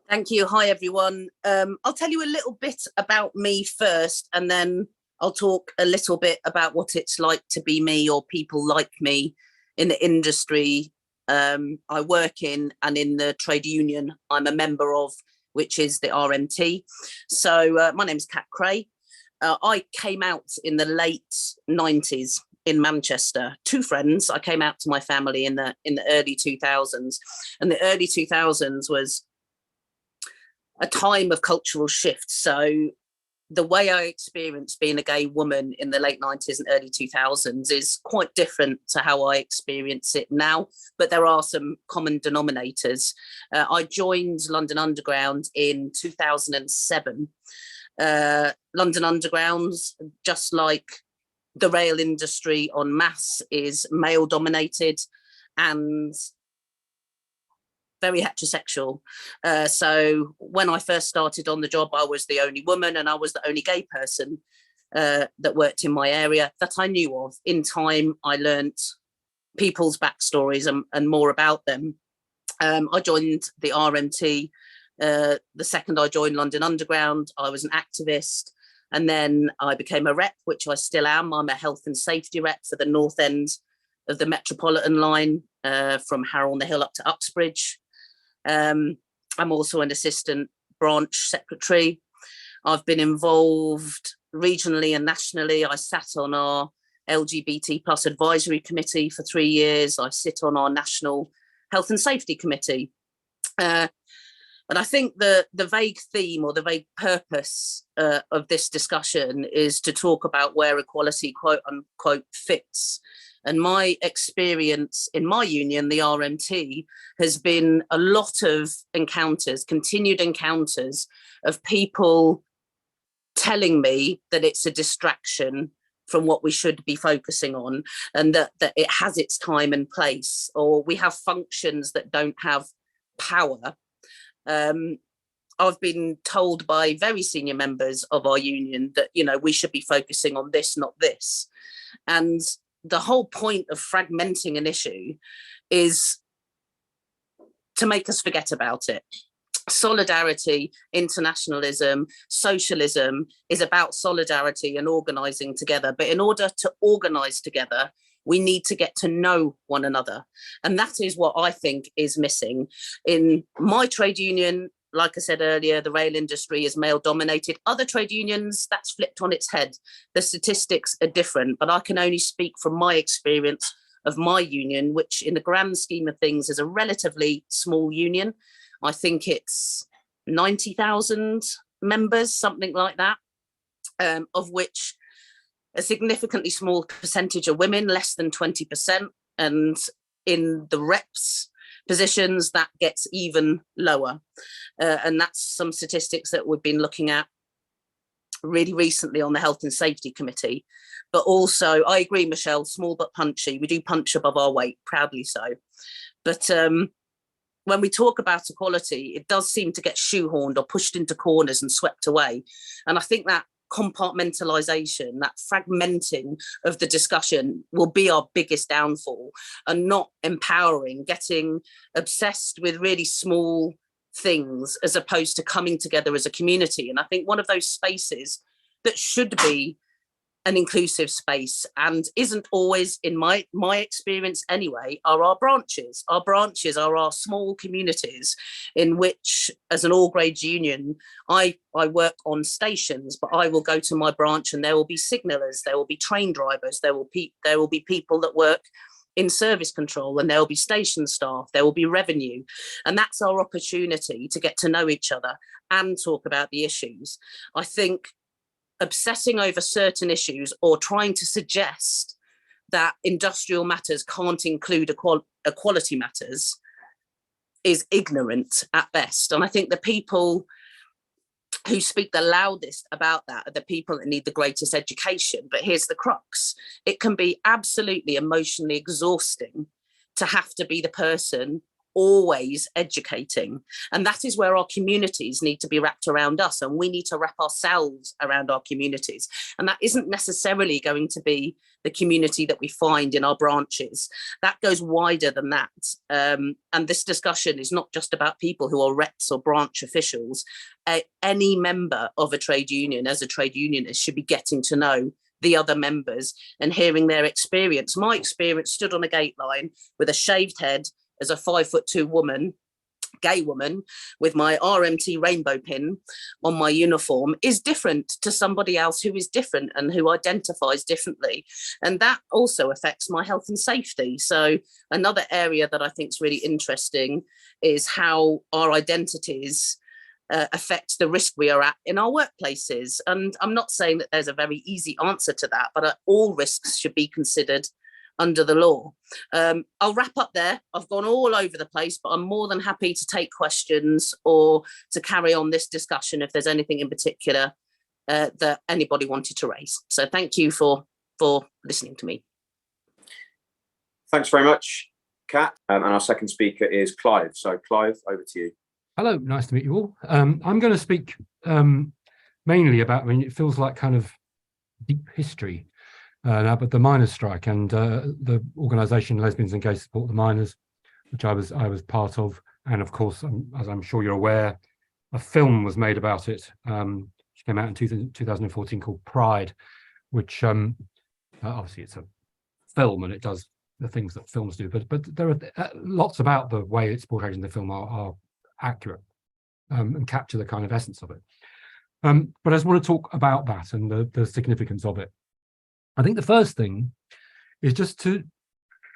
Thank you. Hi, everyone. I'll tell you a little bit about me first, and then I'll talk a little bit about what it's like to be me or people like me in the industry I work in and in the trade union I'm a member of, which is the RMT. So my name is Cat Cray. I came out in the late 90s in Manchester. Two friends. I came out to my family in the early 2000s, and the early 2000s was a time of cultural shift. So the way I experienced being a gay woman in the late 90s and early 2000s is quite different to how I experience it now, but there are some common denominators. I joined London Underground in 2007. London Underground, just like the rail industry en masse, is male dominated and very heterosexual. So when I first started on the job, I was the only woman and I was the only gay person that worked in my area that I knew of. In time, I learnt people's backstories and more about them. I joined the RMT. The second I joined London Underground, I was an activist. And then I became a rep, which I still am. I'm a health and safety rep for the north end of the Metropolitan line from Harrow on the Hill up to Uxbridge. I'm also an assistant branch secretary. I've been involved regionally and nationally. I sat on our LGBT plus advisory committee for 3 years. I sit on our national health and safety committee. And I think the vague theme or the vague purpose of this discussion is to talk about where equality, quote unquote, fits. And my experience in my union, the RMT, has been a lot of encounters, continued encounters of people telling me that it's a distraction from what we should be focusing on, and that it has its time and place, or we have functions that don't have power. I've been told by very senior members of our union that, we should be focusing on this, not this. And the whole point of fragmenting an issue is to make us forget about it. Solidarity, internationalism, socialism is about solidarity and organising together. But in order to organise together, we need to get to know one another. And that is what I think is missing. In my trade union, like I said earlier, the rail industry is male dominated. Other trade unions, that's flipped on its head. The statistics are different, but I can only speak from my experience of my union, which in the grand scheme of things is a relatively small union. I think it's 90,000 members, something like that, of which a significantly small percentage are women, less than 20%. And in the reps positions, that gets even lower. And that's some statistics that we've been looking at really recently on the Health and Safety Committee. But also, I agree, Michelle, small but punchy. We do punch above our weight, proudly so. But when we talk about equality, it does seem to get shoehorned or pushed into corners and swept away. And I think that compartmentalization, that fragmenting of the discussion will be our biggest downfall, and not empowering, getting obsessed with really small things as opposed to coming together as a community. And I think one of those spaces that should be an inclusive space, and isn't always, in my experience anyway, are our branches. Our branches are our small communities in which, as an all grades union, I work on stations, but I will go to my branch and there will be signallers, there will be train drivers, there will be people that work in service control, and there will be station staff, there will be revenue. And that's our opportunity to get to know each other and talk about the issues. I think obsessing over certain issues or trying to suggest that industrial matters can't include equality matters is ignorant at best. And I think the people who speak the loudest about that are the people that need the greatest education. But here's the crux. It can be absolutely emotionally exhausting to have to be the person always educating. And that is where our communities need to be wrapped around us, and we need to wrap ourselves around our communities. And that isn't necessarily going to be the community that we find in our branches. That goes wider than that. And this discussion is not just about people who are reps or branch officials. Any member of a trade union, as a trade unionist, should be getting to know the other members and hearing their experience. My experience stood on a gate line with a shaved head as a 5'2" woman, gay woman, with my RMT rainbow pin on my uniform is different to somebody else who is different and who identifies differently. And that also affects my health and safety. So another area that I think is really interesting is how our identities affect the risk we are at in our workplaces. And I'm not saying that there's a very easy answer to that, but all risks should be considered under the law. I'll wrap up there. I've gone all over the place, but I'm more than happy to take questions or to carry on this discussion if there's anything in particular that anybody wanted to raise. So thank you for listening to me. Thanks very much, Kat. And our second speaker is Clive. So Clive, over to you. Hello, nice to meet you all. I'm going to speak mainly about, it feels like kind of deep history now, but the miners' strike and the organisation Lesbians and Gays Support the Miners, which I was part of, and of course, as I'm sure you're aware, a film was made about it, which came out in 2014 called Pride, which obviously it's a film and it does the things that films do, but there are lots about the way it's portrayed in the film are accurate and capture the kind of essence of it. But I just want to talk about that and the significance of it. I think the first thing is just to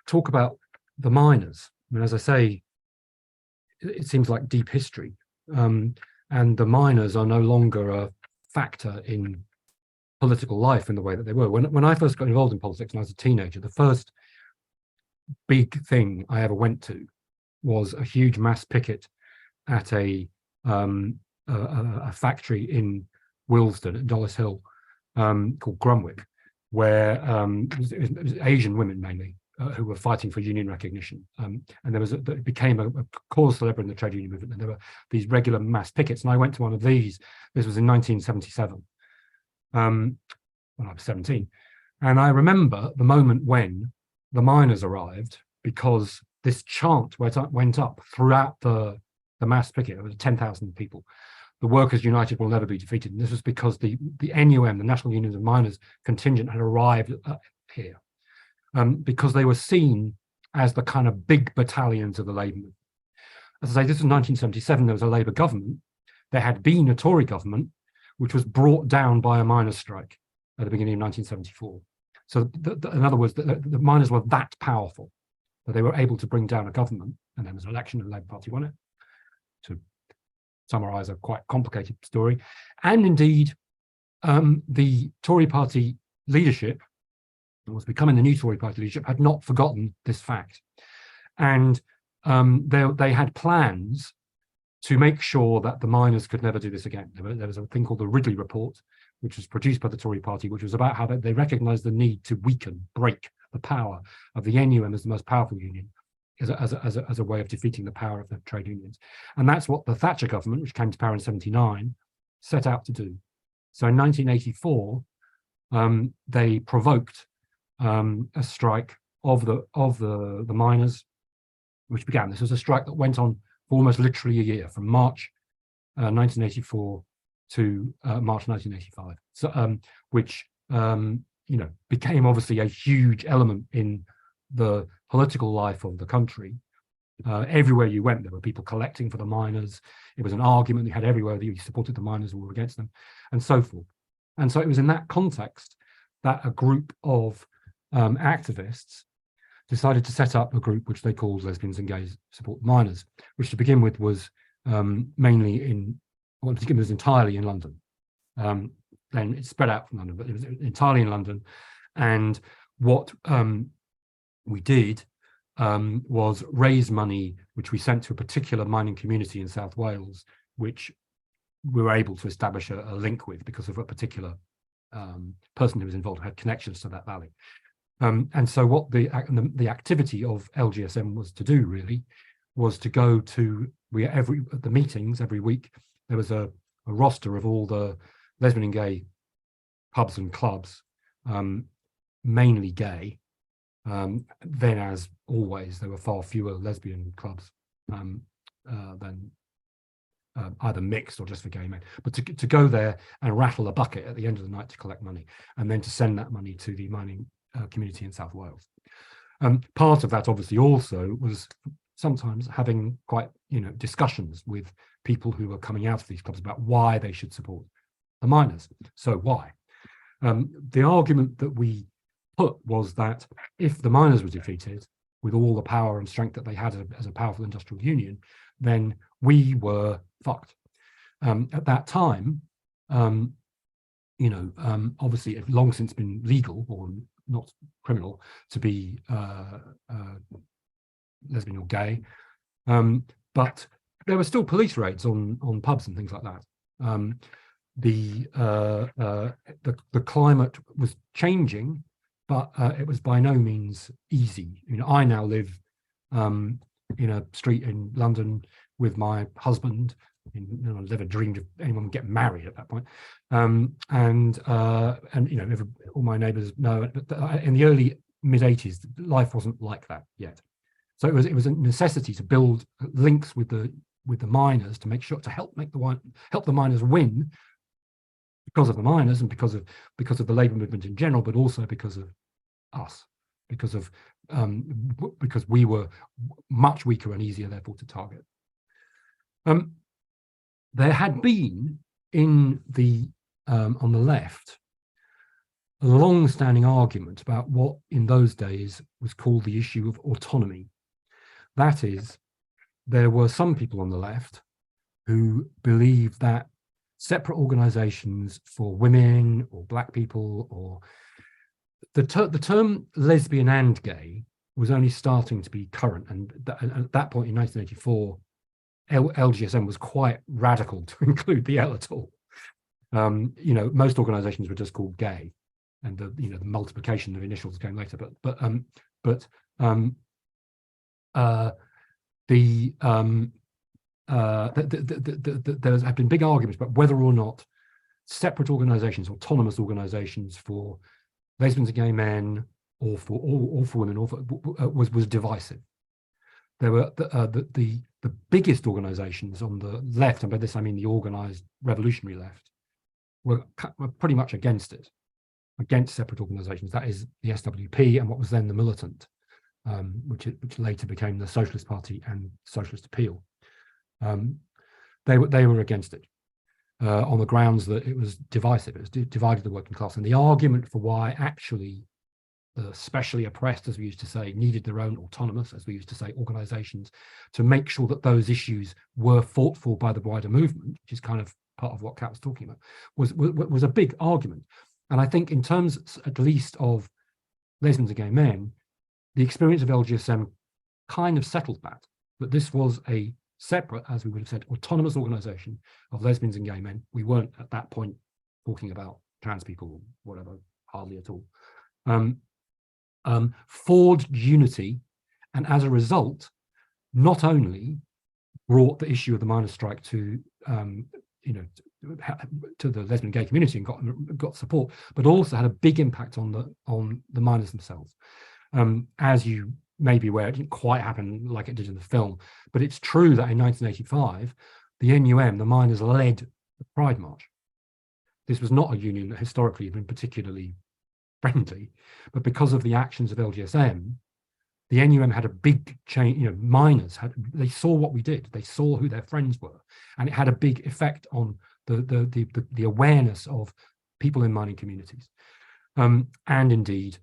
talk about the miners. I mean, as I say, it seems like deep history, and the miners are no longer a factor in political life in the way that they were. When I first got involved in politics when I was a teenager, the first big thing I ever went to was a huge mass picket at a factory in Willesden at Dollis Hill called Grumwick, where it was Asian women mainly who were fighting for union recognition. And it became a cause célèbre in the trade union movement, and there were these regular mass pickets. And I went to one of these. This was in 1977, when I was 17. And I remember the moment when the miners arrived, because this chant went up throughout the mass picket. It was 10,000 people. The Workers United will never be defeated. And this was because the NUM, the National Union of Miners contingent, had arrived here because they were seen as the kind of big battalions of the labour movement. As I say, this was 1977. There was a Labour government. There had been a Tory government, which was brought down by a miners' strike at the beginning of 1974. So in other words, the miners were that powerful that they were able to bring down a government, and there was an election and the Labour Party won it. To summarise a quite complicated story. And indeed, the Tory party leadership, was becoming the new Tory party leadership, had not forgotten this fact. And they had plans to make sure that the miners could never do this again. There was a thing called the Ridley Report, which was produced by the Tory party, which was about how they recognised the need to break the power of the NUM as the most powerful union, as a way of defeating the power of the trade unions. And that's what the Thatcher government, which came to power in 79, set out to do. So in 1984, they provoked a strike of the miners, which began. This was a strike that went on for almost literally a year, from March 1984 to March 1985. So which became obviously a huge element in the political life of the country. Everywhere you went, there were people collecting for the miners. It was an argument you had everywhere that you supported the miners or were against them, and so forth. And so it was in that context that a group of activists decided to set up a group which they called Lesbians and Gays Support the Miners, which to begin with was entirely in London. Then it spread out from London, but it was entirely in London. And what we did was raise money, which we sent to a particular mining community in South Wales, which we were able to establish a link with because of a particular person who was involved, who had connections to that valley. And so what the activity of LGSM was to do really was to go to at the meetings every week. There was a roster of all the lesbian and gay pubs and clubs, mainly gay. Then, as always, there were far fewer lesbian clubs than either mixed or just for gay men. But to go there and rattle a bucket at the end of the night to collect money, and then to send that money to the mining community in South Wales. Part of that, obviously, also was sometimes having quite, discussions with people who were coming out of these clubs about why they should support the miners. So why? The argument that we put was that if the miners were defeated with all the power and strength that they had as a powerful industrial union, then we were fucked. At that time, obviously it had long since been legal or not criminal to be lesbian or gay, but there were still police raids on pubs and things like that. The climate was changing, but it was by no means easy. I now live in a street in London with my husband. I never dreamed of anyone would get married at that point. All my neighbours know. But in the early mid-80s, life wasn't like that yet. So it was a necessity to build links with the miners to make sure to help the miners win, because of the miners and because of the labour movement in general, but also because of us, because we were much weaker and easier therefore to target. There had been on the left a long-standing argument about what in those days was called the issue of autonomy. That is, there were some people on the left who believed that separate organizations for women or black people, or the term lesbian and gay was only starting to be current, and at that point in 1984, LGSM was quite radical to include the L at all. Most organizations were just called gay, and the multiplication of initials came later. There have been big arguments about whether or not separate organizations, autonomous organizations for lesbians and gay men, or for women, was divisive. There were the biggest organizations on the left, and by this I mean the organized revolutionary left, were pretty much against it, against separate organizations. That is the SWP and what was then the Militant, which later became the Socialist Party and Socialist Appeal. They were against it on the grounds that it was divisive. It was divided the working class, and the argument for why actually the specially oppressed, as we used to say, needed their own autonomous, as we used to say, organizations to make sure that those issues were fought for by the wider movement, which is kind of part of what Cat was talking about, was a big argument. And I think in terms, at least, of lesbians and gay men, the experience of LGSM kind of settled that this was a separate, as we would have said, autonomous organization of lesbians and gay men. We weren't at that point talking about trans people or whatever, hardly at all. Forged unity, and as a result, not only brought the issue of the miners' strike to the lesbian and gay community and got support, but also had a big impact on the miners themselves. As you may be aware, it didn't quite happen like it did in the film, but it's true that in 1985, the NUM, the miners, led the Pride March. This was not a union that historically had been particularly friendly, but because of the actions of LGSM, the NUM had a big change. Miners they saw what we did, they saw who their friends were, and it had a big effect on the awareness of people in mining communities. And indeed,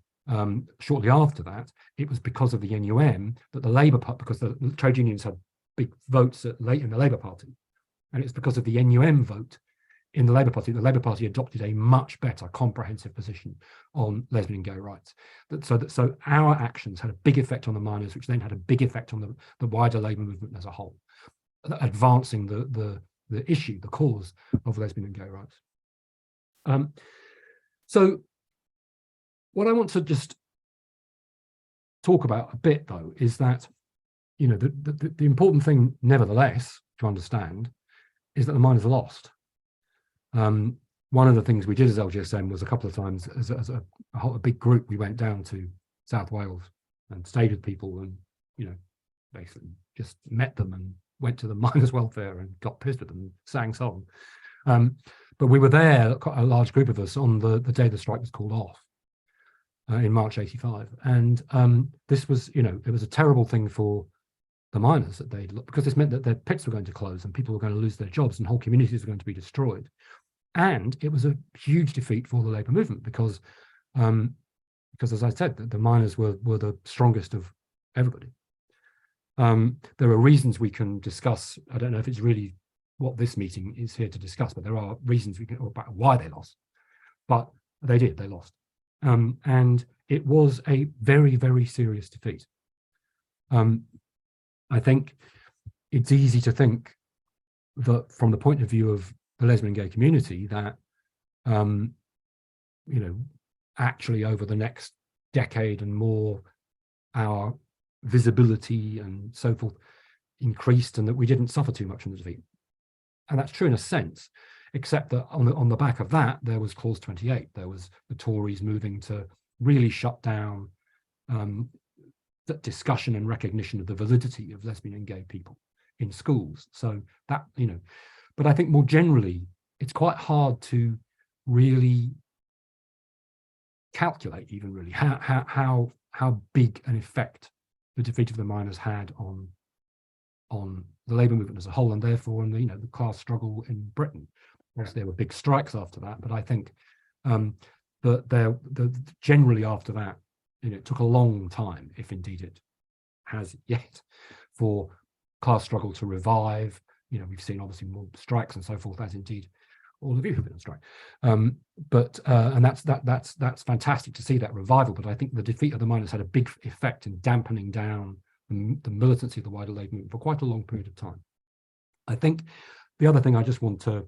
shortly after that, it was because of the NUM that the Labour Party, because the trade unions had big votes late in the Labour Party, and it's because of the NUM vote in the Labour Party adopted a much better comprehensive position on lesbian and gay rights. So our actions had a big effect on the miners, which then had a big effect on the wider labour movement as a whole, advancing the issue, the cause of lesbian and gay rights. So what I want to just talk about a bit, though, is that you know, the important thing, nevertheless, to understand is that the miners lost. One of the things we did as LGSM was a couple of times as a big group, we went down to South Wales and stayed with people and, you know, basically just met them and went to the miners' welfare and got pissed with them and sang songs. But we were there, quite a large group of us, on the day the strike was called off in March '85. And this was, you know, it was a terrible thing for the miners that because this meant that their pits were going to close and people were going to lose their jobs and whole communities were going to be destroyed. And it was a huge defeat for the labour movement because as I said, the miners were the strongest of everybody. There are reasons we can discuss. I don't know if it's really what this meeting is here to discuss, but there are reasons we can about why they lost. But they lost. And it was a very, very serious defeat. I think it's easy to think that from the point of view of the lesbian gay community that, you know, actually over the next decade and more, our visibility and so forth increased and that we didn't suffer too much from the defeat. And that's true in a sense, except that on the back of that, there was Clause 28. There was the Tories moving to really shut down that discussion and recognition of the validity of lesbian and gay people in schools. So that, you know, but I think more generally, it's quite hard to really calculate even really how big an effect the defeat of the miners had on the labour movement as a whole, and therefore on the, you know, the class struggle in Britain. Whilst there were big strikes after that, but I think that generally after that, you know, it took a long time, if indeed it has yet, for class struggle to revive. You know, we've seen obviously more strikes and so forth, as indeed all of you have been on strike. And that's fantastic to see that revival. But I think the defeat of the miners had a big effect in dampening down the militancy of the wider labour movement for quite a long period of time. I think the other thing I just want to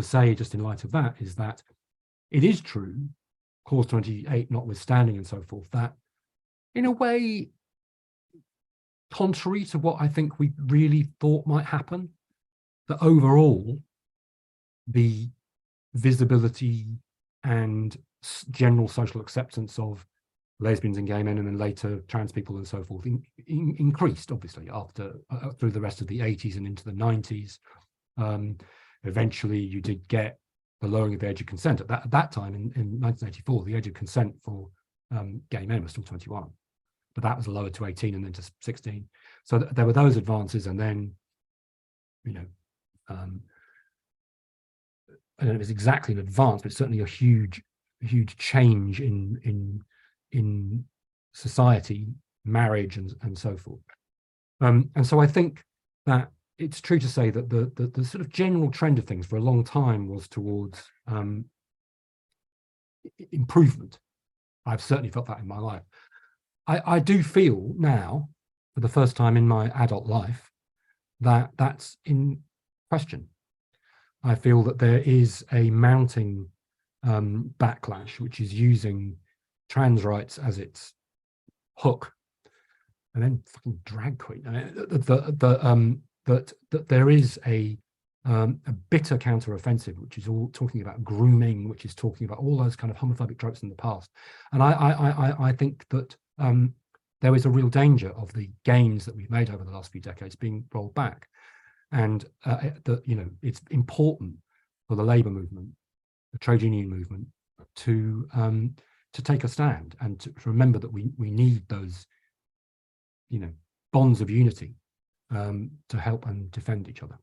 say, just in light of that, is that it is true, Clause 28 notwithstanding and so forth, that in a way, contrary to what I think we really thought might happen, that overall the visibility and general social acceptance of lesbians and gay men and then later trans people and so forth increased, obviously, after through the rest of the 80s and into the 90s. Eventually you did get the lowering of the age of consent. At that time in 1984, the age of consent for gay men was still 21, but that was lowered to 18 and then to 16. So there were those advances, and then, you know, I don't know if it's exactly an advance, but it's certainly a huge change in society, marriage, and so forth. And so I think that it's true to say that the sort of general trend of things for a long time was towards improvement. I've certainly felt that in my life. I do feel now, for the first time in my adult life, that that's in question. I feel that there is a mounting backlash, which is using trans rights as its hook, and then fucking drag queen. That there is a bitter counter-offensive, which is all talking about grooming, which is talking about all those kind of homophobic tropes in the past. And I think that there is a real danger of the gains that we've made over the last few decades being rolled back. And that, you know, it's important for the labour movement, the trade union movement, to take a stand and to remember that we need those, you know, bonds of unity to help and defend each other.